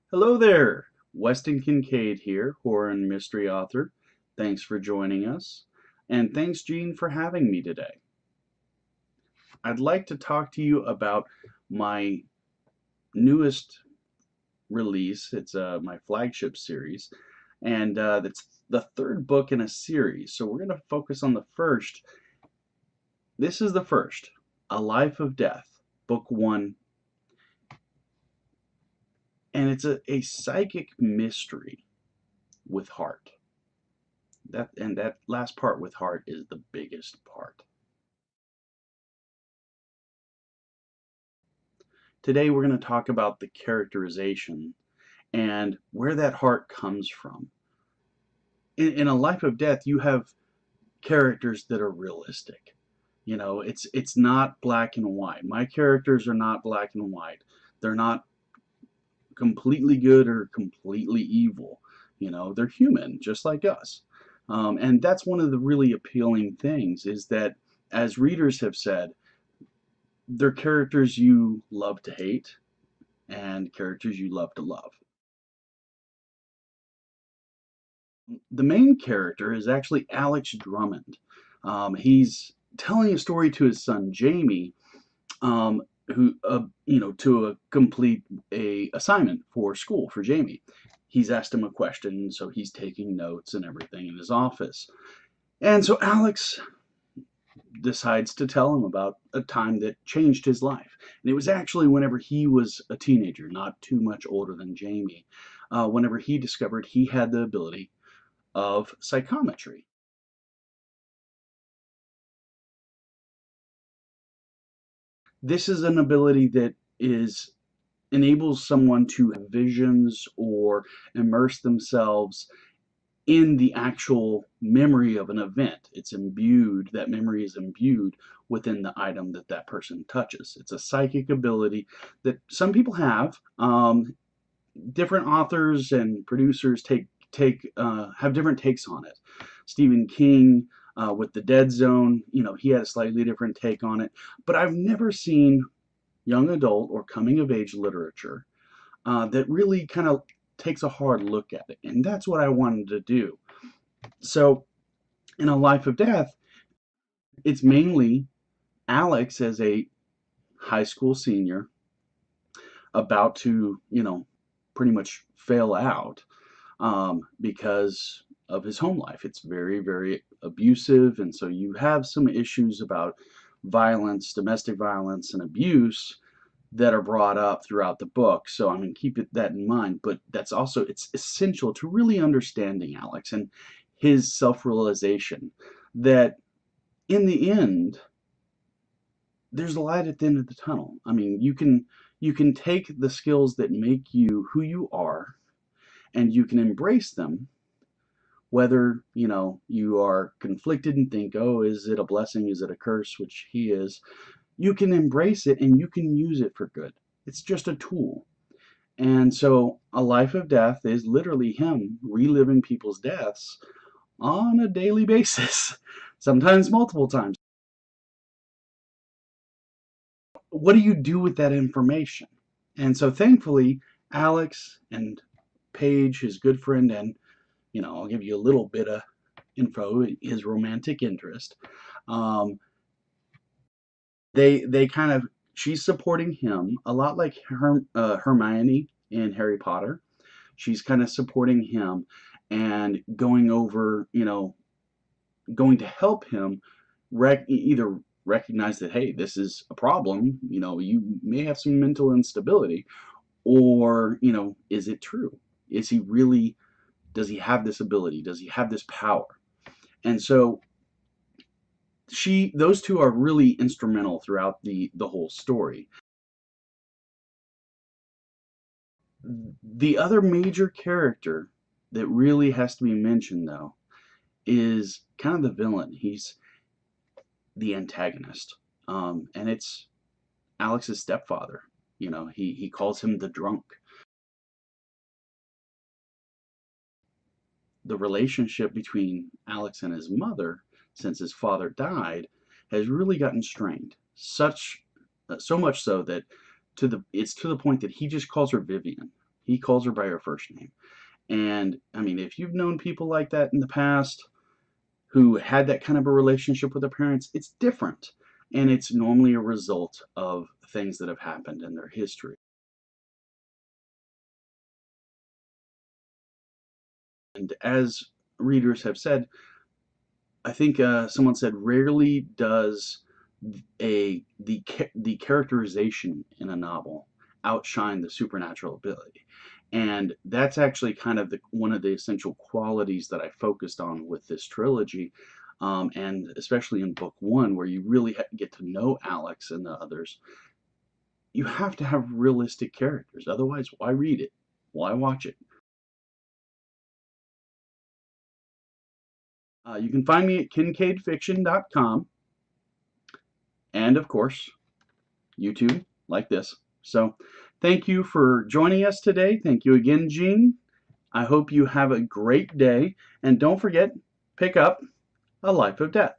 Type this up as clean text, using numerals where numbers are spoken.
Hello there, Weston Kincaid here, horror and mystery author. Thanks for joining us, and thanks, Jean, for having me today. I'd like to talk to you about my newest release. It's my flagship series, and it's the third book in a series. So we're going to focus on the first. This is the first, A Life of Death, Book 1, and it's a psychic mystery with heart. That last part with heart is the biggest part. Today we're going to talk about the characterization and where that heart comes from. In A Life of Death, you have characters that are realistic. It's not black and white. My characters are not black and white. They're not completely good or completely evil. They're human, just like us. And that's one of the really appealing things is that, as readers have said, they're characters you love to hate and characters you love to love. The main character is actually Alex Drummond. He's telling a story to his son Jamie, who to complete a assignment for school for Jamie. He's asked him a question, so he's taking notes and everything in his office. And so Alex decides to tell him about a time that changed his life. And it was actually whenever he was a teenager, not too much older than Jamie, whenever he discovered he had the ability of psychometry. This is an ability that is enables someone to have visions or immerse themselves in the actual memory of an event. That memory is imbued within the item that that person touches. It's a psychic ability that some people have. Different authors and producers have different takes on it. Stephen King, with the Dead Zone, he had a slightly different take on it. But I've never seen young adult or coming of age literature that really kind of takes a hard look at it. And that's what I wanted to do. So in A Life of Death, it's mainly Alex as a high school senior about to, pretty much fail out because of his home life. It's very, very abusive. And so you have some issues about violence, domestic violence, and abuse that are brought up throughout the book. So I'm going to keep that in mind. But it's essential to really understanding Alex and his self-realization that in the end, there's a light at the end of the tunnel. I mean, you can take the skills that make you who you are and you can embrace them, whether you are conflicted and think, oh, is it a blessing, is it a curse, which he is. You can embrace it and you can use it for good. It's just a tool. And so A Life of Death is literally him reliving people's deaths on a daily basis, sometimes multiple times. What do you do with that information? And so thankfully, Alex and Paige, his good friend, and I'll give you a little bit of info, his romantic interest. Um, they kind of she's supporting him a lot like Hermione in Harry Potter. She's kind of supporting him and going over, going to help him either recognize that, hey, this is a problem, you may have some mental instability, or, is it true? Is he really, does he have this ability? Does he have this power? And so those two are really instrumental throughout the whole story. The other major character that really has to be mentioned, though, is kind of the villain. He's the antagonist, and it's Alex's stepfather. He calls him the drunk. The relationship between Alex and his mother, since his father died, has really gotten strained. So much so that it's to the point that he just calls her Vivian. He calls her by her first name. And I mean, if you've known people like that in the past who had that kind of a relationship with their parents, it's different. And it's normally a result of things that have happened in their history. And as readers have said, I think someone said, rarely does the characterization in a novel outshine the supernatural ability, and that's actually kind of one of the essential qualities that I focused on with this trilogy, and especially in book one, where you really get to know Alex and the others. You have to have realistic characters, otherwise, why read it? Why watch it? You can find me at kincaidfiction.com, and of course, YouTube like this. So thank you for joining us today. Thank you again, Jean. I hope you have a great day. And don't forget, pick up A Life of Death.